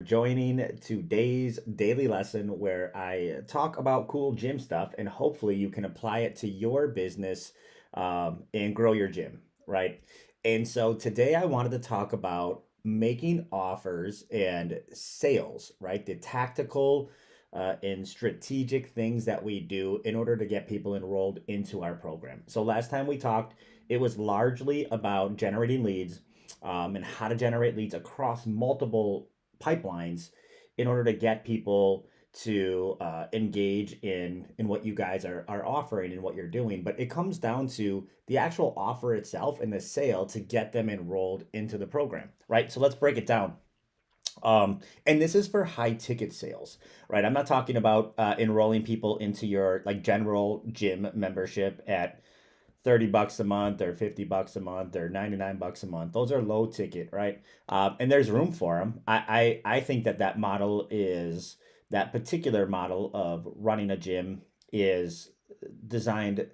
Joining today's daily lesson where I talk about cool gym stuff and hopefully you can apply it to your business and grow your gym, right? And so today I wanted to talk about making offers and sales, right? The tactical and strategic things that we do in order to get people enrolled into our program. So last time we talked, it was largely about generating leads and how to generate leads across multiple pipelines in order to get people to engage in what you guys are offering and what you're doing. But it comes down to the actual offer itself and the sale to get them enrolled into the program, right? So let's break it down. And this is for high ticket sales, right? I'm not talking about enrolling people into your like general gym membership at $30 a month or $50 a month or $99 a month. Those are low ticket, right? And there's room for them. I think that model is that particular model of running a gym is designed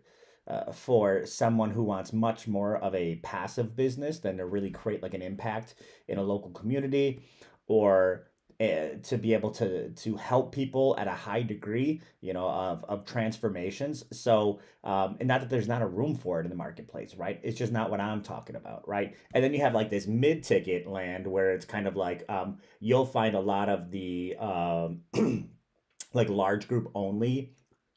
for someone who wants much more of a passive business than to really create like an impact in a local community or to be able to help people at a high degree, of transformations. So, and not that there's not a room for it in the marketplace, right? It's just not what I'm talking about, right? And then you have like this mid-ticket land where it's kind of like you'll find a lot of the like large group only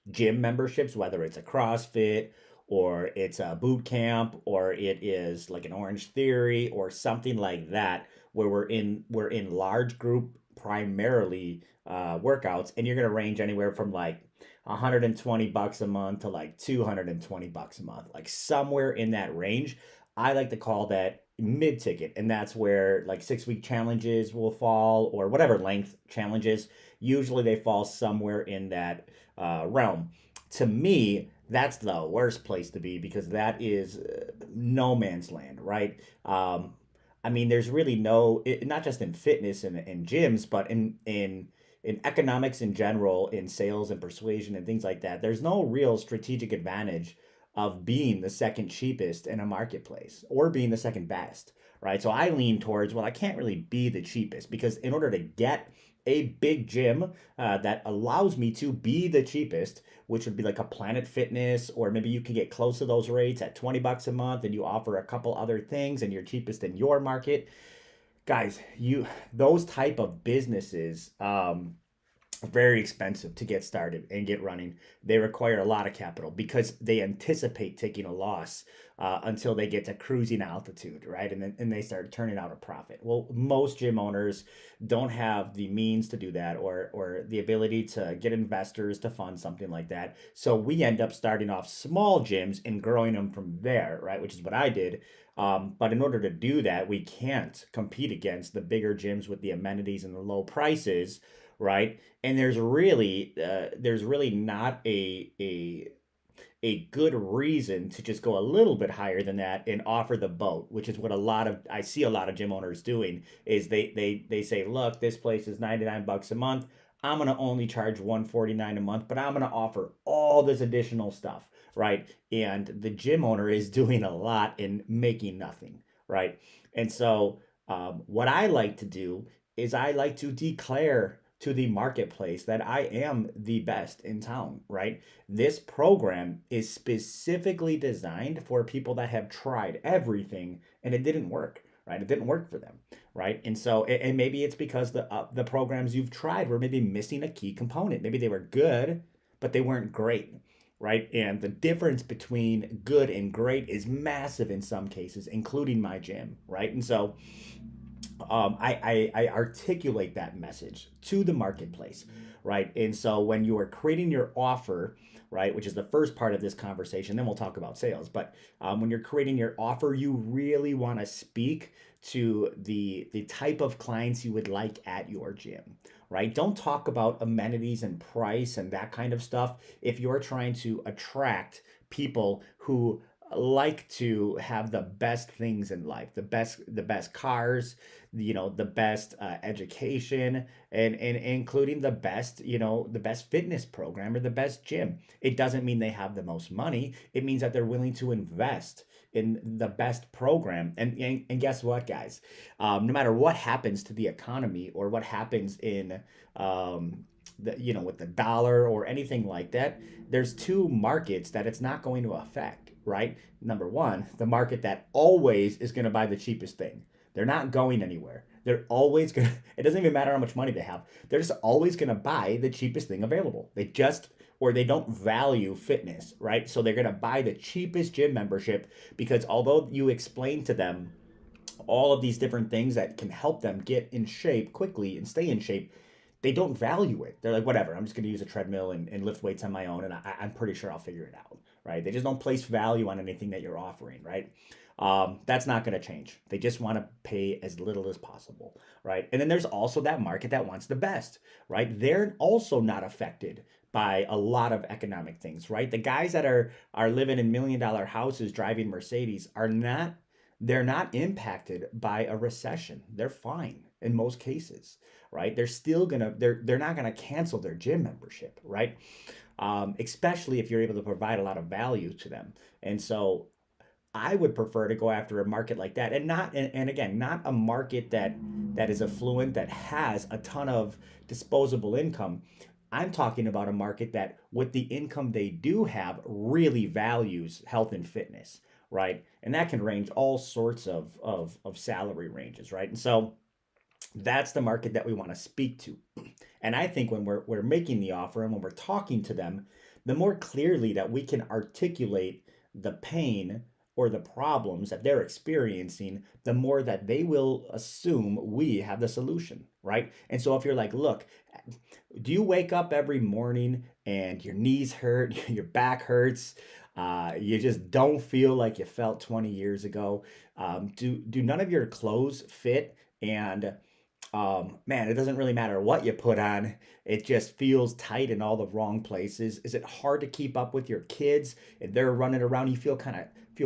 gym memberships, whether it's a CrossFit or it's a boot camp or it is like an Orange Theory or something like that, where we're in large group primarily workouts, and you're gonna range anywhere from like $120 a month to like $220 a month, like somewhere in that range. I like to call that mid ticket, and that's where like 6 week challenges will fall or whatever length challenges. Usually they fall somewhere in that realm. To me, that's the worst place to be because that is no man's land, right? I mean, there's really not just in fitness and gyms, but in economics in general, in sales and persuasion and things like that. There's no real strategic advantage of being the second cheapest in a marketplace or being the second best, right? So I lean towards, well, I can't really be the cheapest because in order to get a big gym that allows me to be the cheapest, which would be like a Planet Fitness, or maybe you can get close to those rates at $20 a month and you offer a couple other things and you're cheapest in your market. Guys, those type of businesses very expensive to get started and get running. They require a lot of capital because they anticipate taking a loss until they get to cruising altitude, right? And they start turning out a profit. Well, most gym owners don't have the means to do that or the ability to get investors to fund something like that. So we end up starting off small gyms and growing them from there, right? Which is what I did. But in order to do that, we can't compete against the bigger gyms with the amenities and the low prices, right? And there's really not a good reason to just go a little bit higher than that and offer the boat, which is what I see a lot of gym owners doing is they say, look, this place is $99 a month. I'm gonna only charge $149 a month, but I'm gonna offer all this additional stuff, right? And the gym owner is doing a lot and making nothing, right? And so what I like to do is I like to declare to the marketplace that I am the best in town, right? This program is specifically designed for people that have tried everything and it didn't work, right? It didn't work for them, right? And so, and maybe it's because the programs you've tried were maybe missing a key component. Maybe they were good, but they weren't great, right? And the difference between good and great is massive in some cases, including my gym, right? And so, I articulate that message to the marketplace, right? And so when you are creating your offer, right, which is the first part of this conversation, then we'll talk about sales. But when you're creating your offer, you really want to speak to the type of clients you would like at your gym, right? Don't talk about amenities and price and that kind of stuff if you're trying to attract people who like to have the best things in life, the best cars, the best education, and including the best, the best fitness program or the best gym. It doesn't mean they have the most money. It means that they're willing to invest in the best program. And guess what, guys? No matter what happens to the economy or what happens in with the dollar or anything like that, there's two markets that it's not going to affect, right? Number one, the market that always is going to buy the cheapest thing. They're not going anywhere. They're always going to, it doesn't even matter how much money they have. They're just always going to buy the cheapest thing available. Or they don't value fitness, right? So they're going to buy the cheapest gym membership because although you explain to them all of these different things that can help them get in shape quickly and stay in shape, they don't value it. They're like, whatever, I'm just going to use a treadmill and lift weights on my own, and I'm pretty sure I'll figure it out, right? They just don't place value on anything that you're offering, right? That's not going to change. They just want to pay as little as possible, right? And then there's also that market that wants the best, right? They're also not affected by a lot of economic things, right? The guys that are living in $1 million houses driving Mercedes they're not impacted by a recession. They're fine in most cases, right? They're not gonna cancel their gym membership, right? Especially if you're able to provide a lot of value to them. And so I would prefer to go after a market like that, and again, not a market that is affluent, that has a ton of disposable income. I'm talking about a market that, with the income they do have, really values health and fitness, right? And that can range all sorts of salary ranges, right? And so that's the market that we want to speak to. And I think when we're making the offer and when we're talking to them, the more clearly that we can articulate the pain or the problems that they're experiencing, the more that they will assume we have the solution, right? And so if you're like, look, do you wake up every morning and your knees hurt, your back hurts, you just don't feel like you felt 20 years ago? Do none of your clothes fit? And man, it doesn't really matter what you put on. It just feels tight in all the wrong places. Is it hard to keep up with your kids? If they're running around, you feel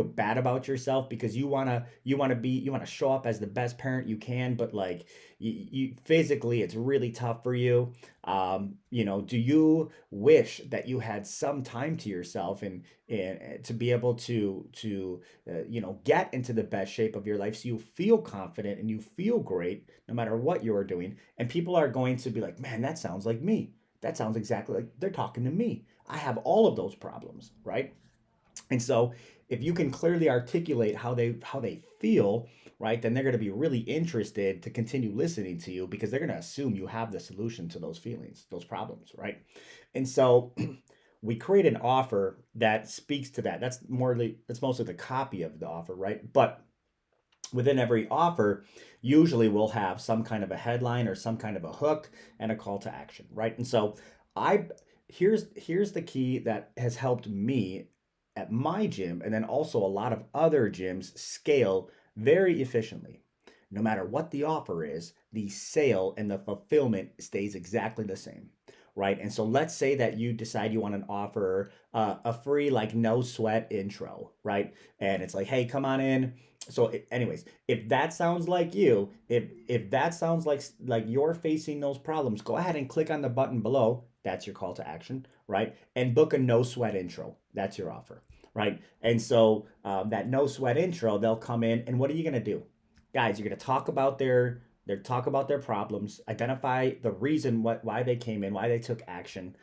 bad about yourself because you wanna show up as the best parent you can, but like you physically it's really tough for you. Do you wish that you had some time to yourself and to be able to get into the best shape of your life so you feel confident and you feel great no matter what you're doing? And people are going to be like, man, that sounds like me. That sounds exactly like they're talking to me. I have all of those problems, right? And so if you can clearly articulate how they feel, right, then they're going to be really interested to continue listening to you because they're going to assume you have the solution to those feelings, those problems, right? And so we create an offer that speaks to that. That's mostly the copy of the offer, right? But within every offer, usually we'll have some kind of a headline or some kind of a hook and a call to action, right? And so I here's the key that has helped me at my gym, and then also a lot of other gyms scale very efficiently. No matter what the offer is, the sale and the fulfillment stays exactly the same, right? And so let's say that you decide you want to offer a free, like, no sweat intro, right? And it's like, hey, come on in. So, anyways, if that sounds like you, if that sounds like you're facing those problems, go ahead and click on the button below. That's your call to action, right? And book a no sweat intro. That's your offer, right? And so that no sweat intro, they'll come in, and what are you gonna do, guys? You're gonna talk about their problems, identify the reason why they came in, why they took action,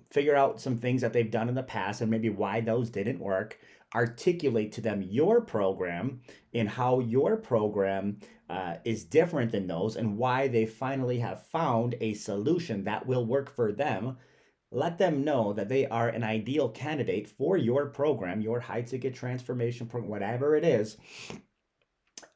figure out some things that they've done in the past and maybe why those didn't work. Articulate to them your program and how your program is different than those and why they finally have found a solution that will work for them. Let them know that they are an ideal candidate for your program, your high ticket transformation program, whatever it is,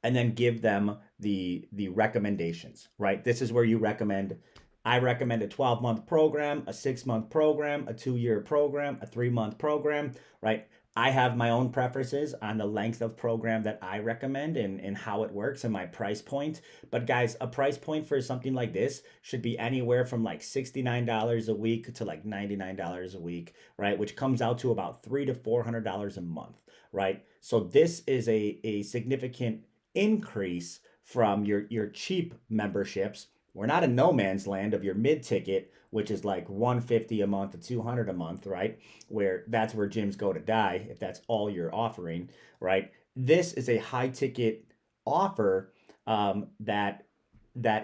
and then give them the recommendations, right? This is where I recommend a 12-month program, a 6-month program, a 2-year program, a 3-month program, right? I have my own preferences on the length of program that I recommend and how it works and my price point. But guys, a price point for something like this should be anywhere from like $69 a week to like $99 a week, right? Which comes out to about $300 to $400 a month, right? So this is a significant increase from your cheap memberships. We're not in no man's land of your mid ticket, which is like 150 a month to 200 a month, right? Where that's where gyms go to die if that's all you're offering, right? This is a high ticket offer that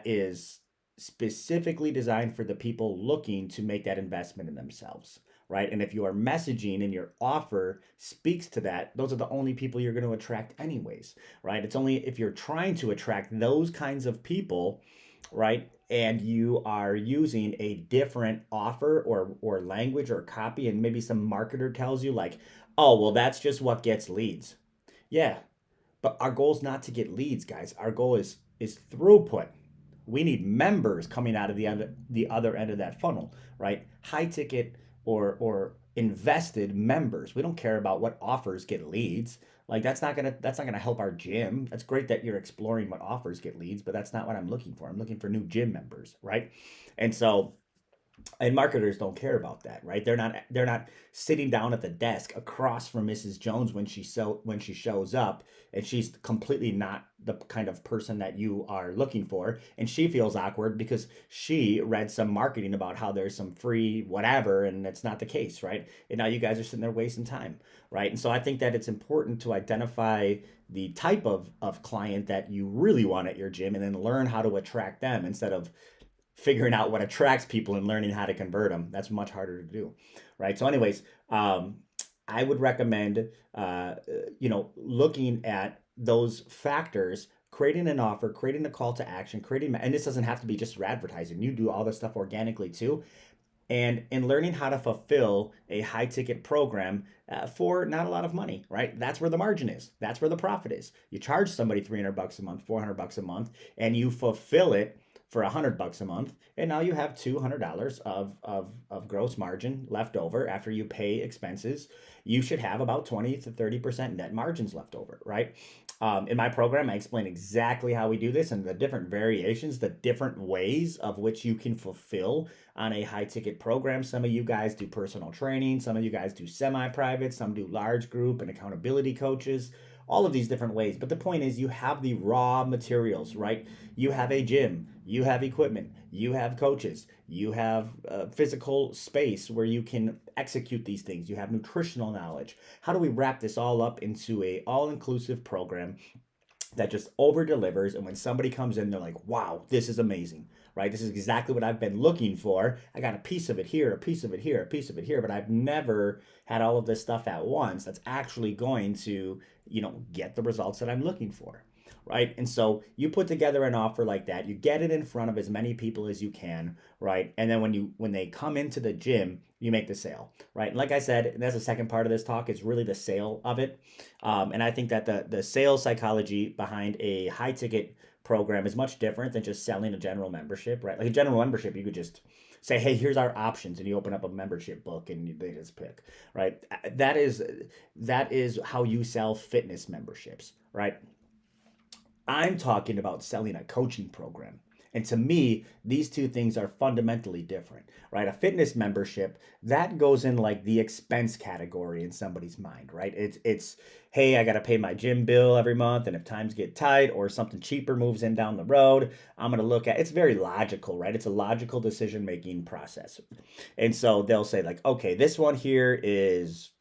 is specifically designed for the people looking to make that investment in themselves, right? And if your messaging and your offer speaks to that, those are the only people you're going to attract anyways, right? It's only if you're trying to attract those kinds of people, right? And you are using a different offer or language or copy, and maybe some marketer tells you like, oh, well, that's just what gets leads. Yeah, but our goal is not to get leads, guys. Our goal is throughput. We need members coming out of the other end of that funnel, right? High ticket or invested members. We don't care about what offers get leads. Like that's not gonna help our gym. That's great that you're exploring what offers get leads, but that's not what I'm looking for. I'm looking for new gym members, right? And so and marketers don't care about that, right? They're not sitting down at the desk across from Mrs. Jones when she shows up, and she's completely not the kind of person that you are looking for, and she feels awkward because she read some marketing about how there's some free whatever, and it's not the case, right? And now you guys are sitting there wasting time, right? And so I think that it's important to identify the type of client that you really want at your gym and then learn how to attract them instead of figuring out what attracts people and learning how to convert them. That's much harder to do, right? So anyways, I would recommend looking at those factors, creating an offer, creating a call to action, and this doesn't have to be just for advertising. You do all this stuff organically too, and in learning how to fulfill a high ticket program for not a lot of money, right? That's where the margin is. That's where the profit is. You charge somebody $300 a month, $400 a month, and you fulfill it for $100 a month, and now you have $200 of gross margin left over after you pay expenses. You should have about 20 to 30% net margins left over, right? In my program, I explain exactly how we do this and the different variations, the different ways of which you can fulfill on a high ticket program. Some of you guys do personal training, some of you guys do semi-private, some do large group and accountability coaches, all of these different ways. But the point is, you have the raw materials, right? You have a gym, you have equipment, you have coaches, you have physical space where you can execute these things, you have nutritional knowledge. How do we wrap this all up into a all-inclusive program that just over delivers, and when somebody comes in, they're like, wow, this is amazing, right? This is exactly what I've been looking for. I got a piece of it here, a piece of it here, a piece of it here, but I've never had all of this stuff at once that's actually going to, get the results that I'm looking for, right? And so you put together an offer like that, you get it in front of as many people as you can, right? And then when they come into the gym, you make the sale, right? And like I said, and that's the second part of this talk, is really the sale of it. And I think that the sales psychology behind a high ticket program is much different than just selling a general membership, right? Like a general membership, you could just say, hey, here's our options, and you open up a membership book and they just pick, right? That is how you sell fitness memberships, right? I'm talking about selling a coaching program. And to me, these two things are fundamentally different, right? A fitness membership, that goes in like the expense category in somebody's mind, right? It's hey, I got to pay my gym bill every month, and if times get tight or something cheaper moves in down the road, I'm going to look at it's very logical, right? It's a logical decision-making process. And so they'll say like, okay, this one here is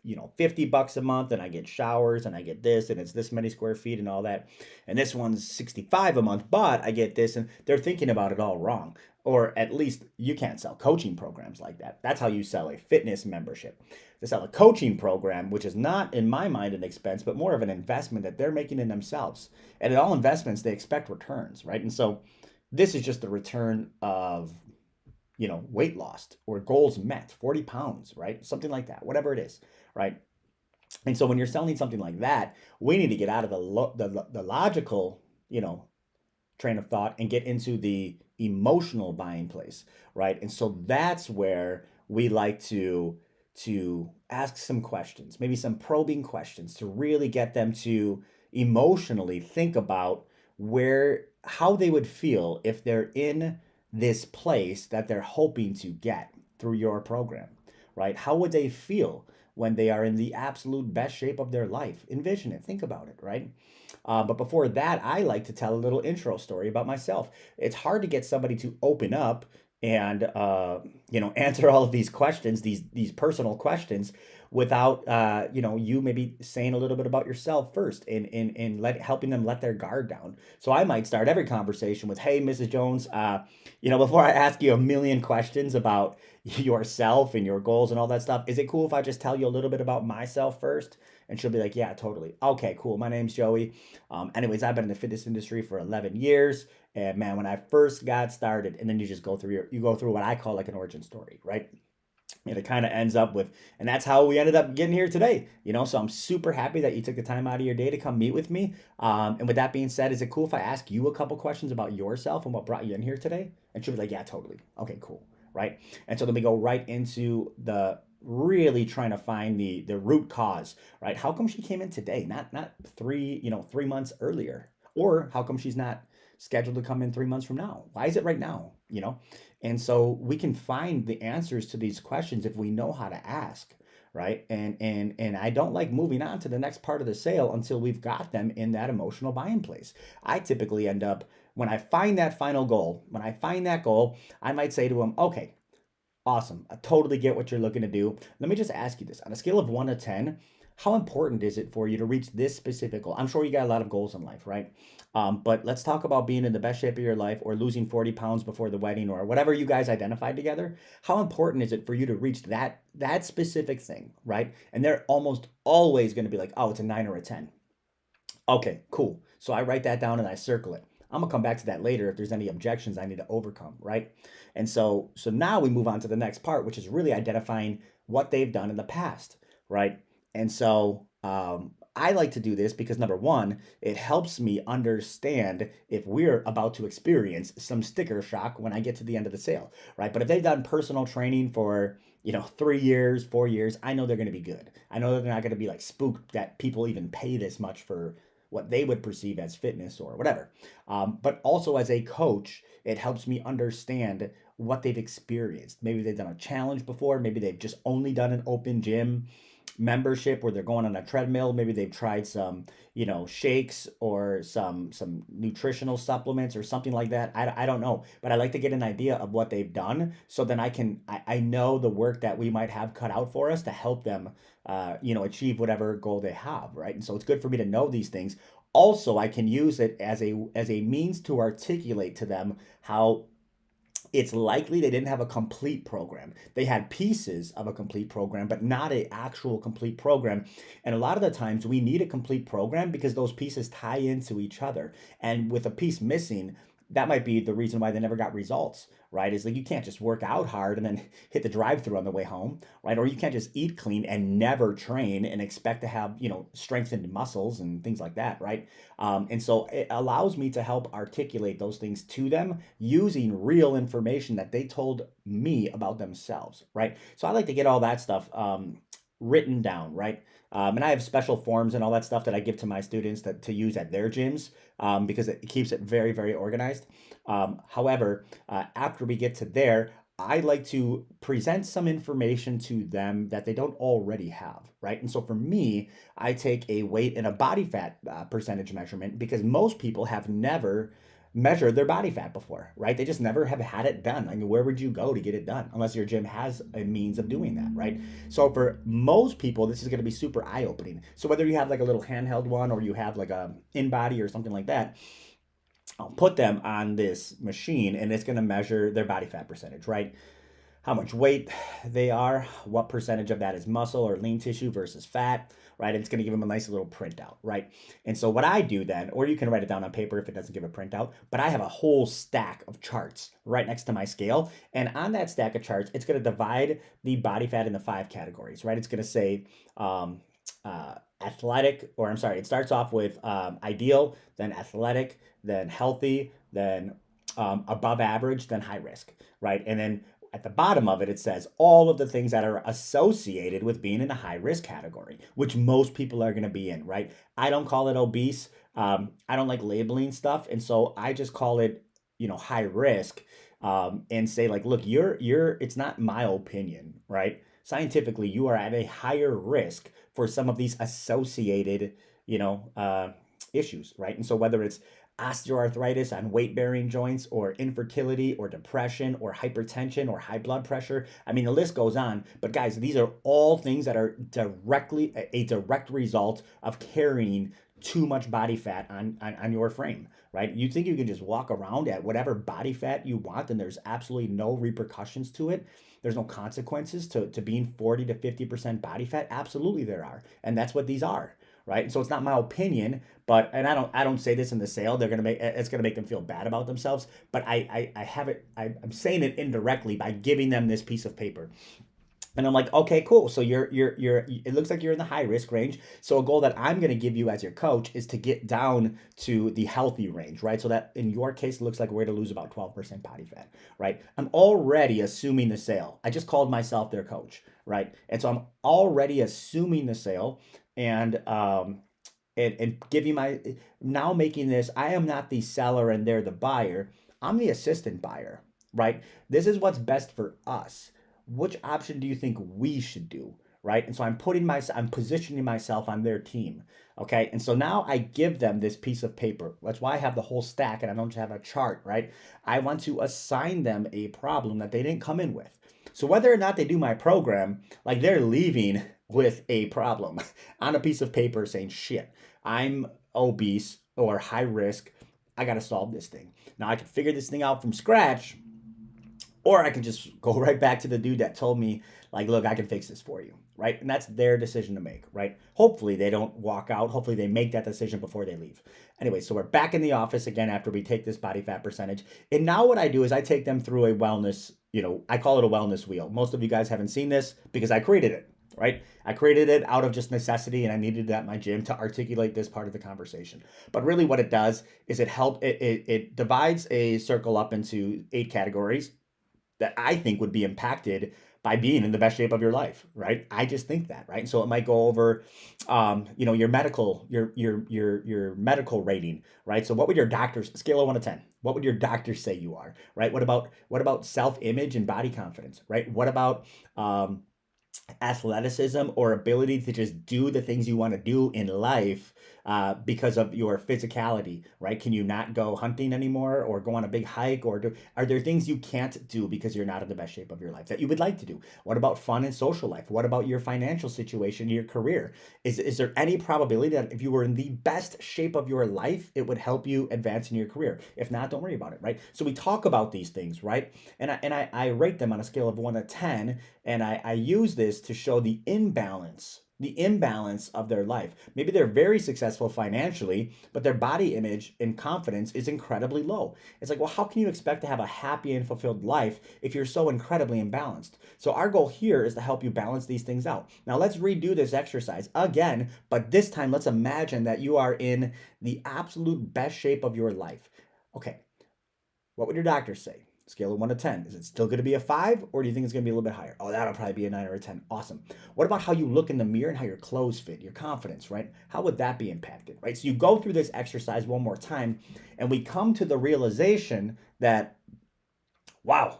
$50 a month, and I get showers and I get this, and it's this many square feet and all that. And this one's $65 a month, but I get this, and they're thinking about it all wrong. Or at least you can't sell coaching programs like that. That's how you sell a fitness membership. To sell a coaching program, which is not in my mind an expense, but more of an investment that they're making in themselves. And in all investments, they expect returns, right? And so this is just the return of weight lost or goals met, 40 pounds, right? Something like that, whatever it is, right? And so when you're selling something like that, we need to get out of the logical, train of thought and get into the emotional buying place, right? And so that's where we like to to ask some questions, maybe some probing questions to really get them to emotionally think about how they would feel if they're in this place that they're hoping to get through your program, right? How would they feel when they are in the absolute best shape of their life? Envision it, think about it, right? But before that, I like to tell a little intro story about myself. It's hard to get somebody to open up and answer all of these questions, these personal questions, without you maybe saying a little bit about yourself first and helping them let their guard down. So I might start every conversation with, "Hey, Mrs. Jones, before I ask you a million questions about yourself and your goals and all that stuff, is it cool if I just tell you a little bit about myself first?" And she'll be like, "Yeah, totally. Okay, cool. My name's Joey. Anyways, I've been in the fitness industry for 11 years. And man, when I first got started," and then you just you go through what I call like an origin story, right? And it kind of ends up with, and that's how we ended up getting here today. So I'm super happy that you took the time out of your day to come meet with me. And with that being said, is it cool if I ask you a couple questions about yourself and what brought you in here today? And she'll be like, "Yeah, totally. Okay, cool." Right. And so then we go right into the really trying to find the root cause, right? How come she came in today, not 3 months earlier? Or how come she's not scheduled to come in 3 months from now? Why is it right now? And so we can find the answers to these questions if we know how to ask, right? And I don't like moving on to the next part of the sale until we've got them in that emotional buying place. I typically end up, when I find that final goal, when I find that goal, I might say to them, "Okay, awesome. I totally get what you're looking to do. Let me just ask you this. On a scale of 1 to 10, how important is it for you to reach this specific goal?" I'm sure you got a lot of goals in life, right? But let's talk about being in the best shape of your life, or losing 40 pounds before the wedding, or whatever you guys identified together. How important is it for you to reach that specific thing, right? And they're almost always going to be like, "Oh, it's a 9 or a 10." Okay, cool. So I write that down and I circle it. I'm gonna come back to that later if there's any objections I need to overcome, right? And so now we move on to the next part, which is really identifying what they've done in the past, right? And so I like to do this because, number one, it helps me understand if we're about to experience some sticker shock when I get to the end of the sale, right? But if they've done personal training for 3 years, 4 years, I know they're going to be good. I know they're not going to be like spooked that people even pay this much for what they would perceive as fitness or whatever. But also, as a coach, it helps me understand what they've experienced. Maybe they've done a challenge before. Maybe they've just only done an open gym membership where they're going on a treadmill. Maybe they've tried some, shakes or some nutritional supplements or something like that. I don't know, but I like to get an idea of what they've done, so then I know the work that we might have cut out for us to help them achieve whatever goal they have, right? And so it's good for me to know these things. Also, I can use it as a means to articulate to them how it's likely they didn't have a complete program. They had pieces of a complete program, but not an actual complete program. And a lot of the times we need a complete program because those pieces tie into each other. And with a piece missing, that might be the reason why they never got results, right? Is like, you can't just work out hard and then hit the drive-through on the way home, right? Or you can't just eat clean and never train and expect to have, strengthened muscles and things like that, right? And so it allows me to help articulate those things to them using real information that they told me about themselves, right? So I like to get all that stuff written down, right? And I have special forms and all that stuff that I give to my students to use at their gyms, because it keeps it very, very organized. However, after we get to there, I like to present some information to them that they don't already have, right? And so for me, I take a weight and a body fat percentage measurement because most people have never measured their body fat before, right? They just never have had it done. I mean, where would you go to get it done unless your gym has a means of doing that, right? So for most people, this is going to be super eye-opening. So whether you have like a little handheld one or you have like a in-body or something like that, I'll put them on this machine and it's going to measure their body fat percentage, right? How much weight they are, what percentage of that is muscle or lean tissue versus fat, right? And it's going to give them a nice little printout, right? And so what I do then, or you can write it down on paper if it doesn't give a printout, but I have a whole stack of charts right next to my scale. And on that stack of charts, it's going to divide the body fat into 5 categories, right? It's going to say, athletic, or I'm sorry, it starts off with ideal, then athletic, then healthy, then above average, then high risk, right? And then at the bottom of it, it says all of the things that are associated with being in a high risk category, which most people are going to be in, right? I don't call it obese. I don't like labeling stuff. And so I just call it, high risk, and say like, look, it's not my opinion, right? Scientifically, you are at a higher risk for some of these associated, issues, right? And so whether it's osteoarthritis on weight bearing joints or infertility or depression or hypertension or high blood pressure. I mean, the list goes on. But guys, these are all things that are directly a direct result of carrying too much body fat on your frame, right? You think you can just walk around at whatever body fat you want and there's absolutely no repercussions to it? There's no consequences to being 40 to 50% body fat? Absolutely there are. And that's what these are, right? And so it's not my opinion, but and I don't say this in the sale. It's gonna make them feel bad about themselves. But I have it. I'm saying it indirectly by giving them this piece of paper. And I'm like, okay, cool. So it looks like you're in the high risk range. So a goal that I'm going to give you as your coach is to get down to the healthy range, right? So that in your case, it looks like we're to lose about 12% body fat, right? I'm already assuming the sale. I just called myself their coach, right? And so I'm already assuming the sale and giving now making this, I am not the seller and they're the buyer. I'm the assistant buyer, right? This is what's best for us. Which option do you think we should do, right? And so I'm positioning myself on their team, okay? And so now I give them this piece of paper. That's why I have the whole stack and I don't just have a chart, right? I want to assign them a problem that they didn't come in with. So whether or not they do my program, like they're leaving with a problem on a piece of paper saying, shit, I'm obese or high risk. I got to solve this thing. Now I can figure this thing out from scratch, or I can just go right back to the dude that told me, like, look, I can fix this for you, right? And that's their decision to make, right? Hopefully they don't walk out. Hopefully they make that decision before they leave. Anyway, so we're back in the office again after we take this body fat percentage. And now what I do is I take them through a wellness, I call it a wellness wheel. Most of you guys haven't seen this because I created it, right? I created it out of just necessity and I needed it at my gym to articulate this part of the conversation. But really what it does is it divides a circle up into 8 categories that I think would be impacted by being in the best shape of your life, right? I just think that, right? So it might go over, your medical rating, right? So what would your doctors, scale of 1 to 10, what would your doctors say you are, right? What about self-image and body confidence, right? What about athleticism or ability to just do the things you want to do in life because of your physicality, right? Can you not go hunting anymore or go on a big hike are there things you can't do because you're not in the best shape of your life that you would like to do? What about fun and social life? What about your financial situation, your career? Is there any probability that if you were in the best shape of your life, it would help you advance in your career? If not, don't worry about it, right? So we talk about these things, right? And I rate them on a scale of 1 to 10, and I use this to show the imbalance of their life. Maybe they're very successful financially, but their body image and confidence is incredibly low. It's like, well, how can you expect to have a happy and fulfilled life if you're so incredibly imbalanced? So our goal here is to help you balance these things out. Now let's redo this exercise again, but this time let's imagine that you are in the absolute best shape of your life. Okay, what would your doctor say? Scale of 1 to 10. Is it still going to be a 5, or do you think it's going to be a little bit higher? Oh, that'll probably be a 9 or a 10. Awesome. What about how you look in the mirror and how your clothes fit, your confidence, right? How would that be impacted, right? So you go through this exercise one more time, and we come to the realization that, wow,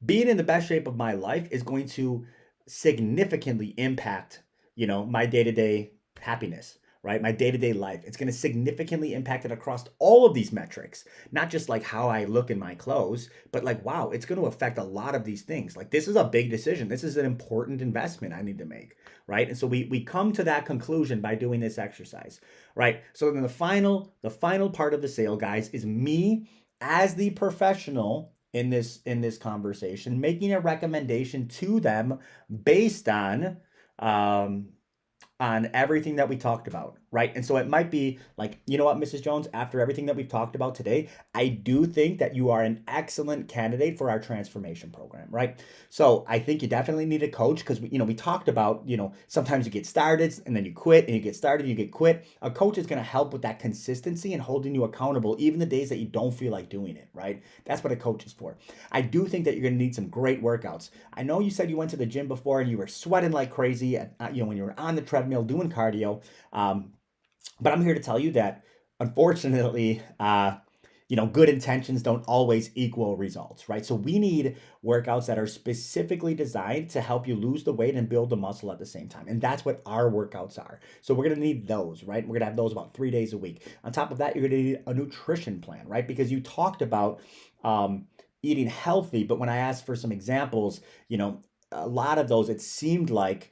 being in the best shape of my life is going to significantly impact, my day-to-day happiness, right? My day-to-day life. It's going to significantly impact it across all of these metrics, not just like how I look in my clothes, but like, wow, it's going to affect a lot of these things. Like this is a big decision. This is an important investment I need to make, right? And so we come to that conclusion by doing this exercise, right? So then the final part of the sale, guys, is me as the professional in this conversation, making a recommendation to them based on everything that we talked about, right? And so it might be like, you know what, Mrs. Jones, after everything that we've talked about today, I do think that you are an excellent candidate for our transformation program, right? So I think you definitely need a coach because we talked about, sometimes you get started and then you quit and you get started, and you get quit. A coach is going to help with that consistency and holding you accountable even the days that you don't feel like doing it, right? That's what a coach is for. I do think that you're going to need some great workouts. I know you said you went to the gym before and you were sweating like crazy, when you were on the treadmill doing cardio. But I'm here to tell you that unfortunately, good intentions don't always equal results, right? So we need workouts that are specifically designed to help you lose the weight and build the muscle at the same time. And that's what our workouts are. So we're going to need those, right? We're going to have those about 3 days a week. On top of that, you're going to need a nutrition plan, right? Because you talked about eating healthy, but when I asked for some examples, a lot of those, it seemed like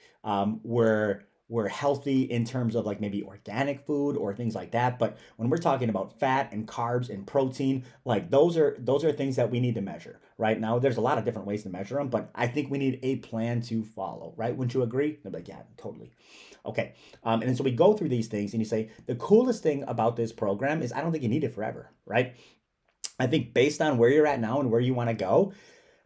were healthy in terms of like maybe organic food or things like that. But when we're talking about fat and carbs and protein, like those are things that we need to measure. Right now, there's a lot of different ways to measure them, but I think we need a plan to follow. Right? Wouldn't you agree? They're like, yeah, totally. Okay. And then so we go through these things, and you say the coolest thing about this program is I don't think you need it forever. Right? I think based on where you're at now and where you want to go,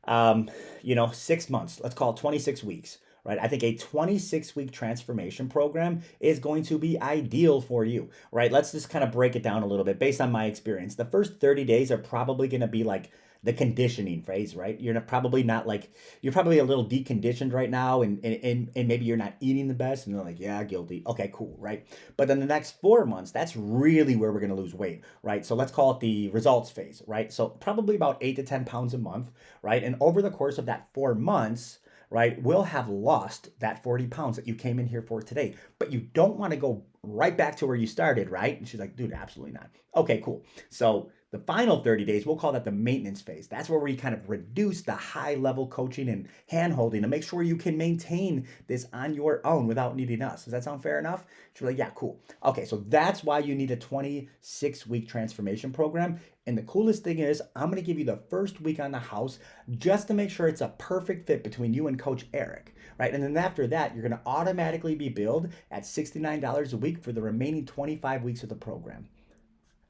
6 months, let's call it 26 weeks, right? I think a 26-week transformation program is going to be ideal for you, right? Let's just kind of break it down a little bit based on my experience. The first 30 days are probably going to be like the conditioning phase, right? Probably not like, you're probably a little deconditioned right now, and maybe you're not eating the best, and they're like, yeah, guilty. Okay, cool, right? But then the next 4 months, that's really where we're going to lose weight, right? So let's call it the results phase, right? So probably about 8 to 10 pounds a month, right? And over the course of that 4 months, right, we'll have lost that 40 pounds that you came in here for today. But you don't want to go right back to where you started, right? And she's like, dude, absolutely not. Okay, cool. So the final 30 days, we'll call that the maintenance phase. That's where we kind of reduce the high level coaching and hand holding to make sure you can maintain this on your own without needing us. Does that sound fair enough? She's like, yeah, cool. Okay, so that's why you need a 26-week transformation program. And the coolest thing is, I'm going to give you the first week on the house just to make sure it's a perfect fit between you and Coach Eric, right? And then after that, you're going to automatically be billed at $69 a week for the remaining 25 weeks of the program.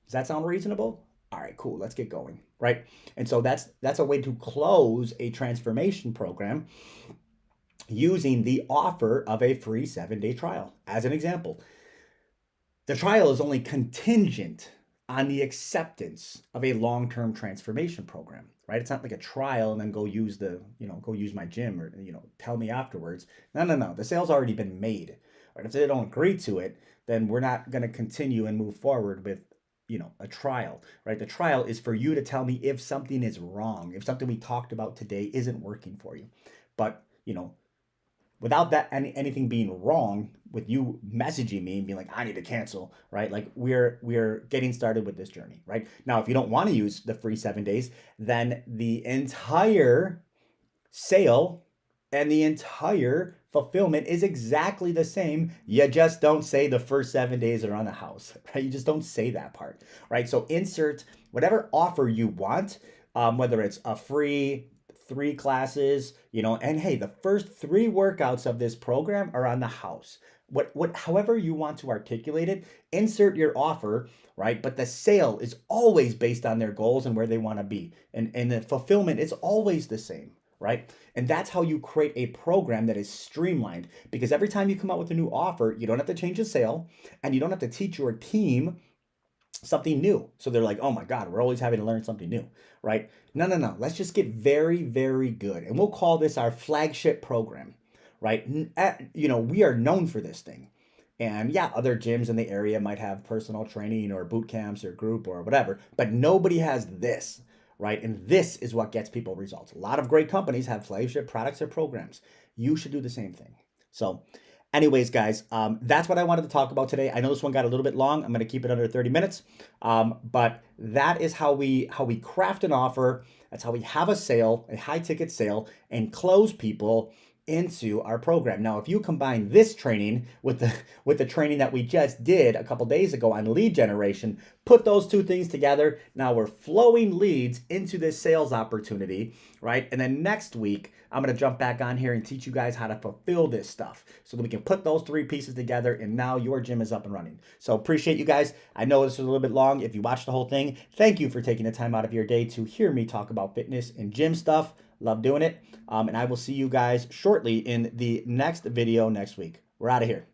Does that sound reasonable? All right, cool. Let's get going, right? And so that's a way to close a transformation program using the offer of a free 7-day trial. As an example, the trial is only contingent on the acceptance of a long-term transformation program, right? It's not like a trial and then go use my gym or, tell me afterwards. No. The sale's already been made, right? If they don't agree to it, then we're not going to continue and move forward with, a trial, right? The trial is for you to tell me if something is wrong, if something we talked about today isn't working for you. But, without that anything being wrong with you messaging me and being like, I need to cancel, right? Like we're getting started with this journey, right? Now, if you don't want to use the free 7 days, then the entire sale and the entire fulfillment is exactly the same. You just don't say the first 7 days are on the house, right? You just don't say that part, right? So insert whatever offer you want, whether it's a free 3 classes, and hey, the first 3 workouts of this program are on the house. However you want to articulate it, insert your offer, right? But the sale is always based on their goals and where they want to be. And the fulfillment is always the same, right? And that's how you create a program that is streamlined, because every time you come out with a new offer, you don't have to change the sale and you don't have to teach your team something new. So they're like, oh my God, we're always having to learn something new, right? No. Let's just get very, very good. And we'll call this our flagship program, right? We are known for this thing. And yeah, other gyms in the area might have personal training or boot camps or group or whatever, but nobody has this, right? And this is what gets people results. A lot of great companies have flagship products or programs. You should do the same thing. So anyways, guys, that's what I wanted to talk about today. I know this one got a little bit long. I'm going to keep it under 30 minutes. But that is how we craft an offer. That's how we have a sale, a high ticket sale, and close people into our program. Now, if you combine this training with the training that we just did a couple days ago on lead generation, put those two things together, now we're flowing leads into this sales opportunity, right? And then next week, I'm going to jump back on here and teach you guys how to fulfill this stuff so that we can put those three pieces together, and now your gym is up and running. So appreciate you guys. I know this was a little bit long. If you watched the whole thing, thank you for taking the time out of your day to hear me talk about fitness and gym stuff. Love doing it. And I will see you guys shortly in the next video next week. We're out of here.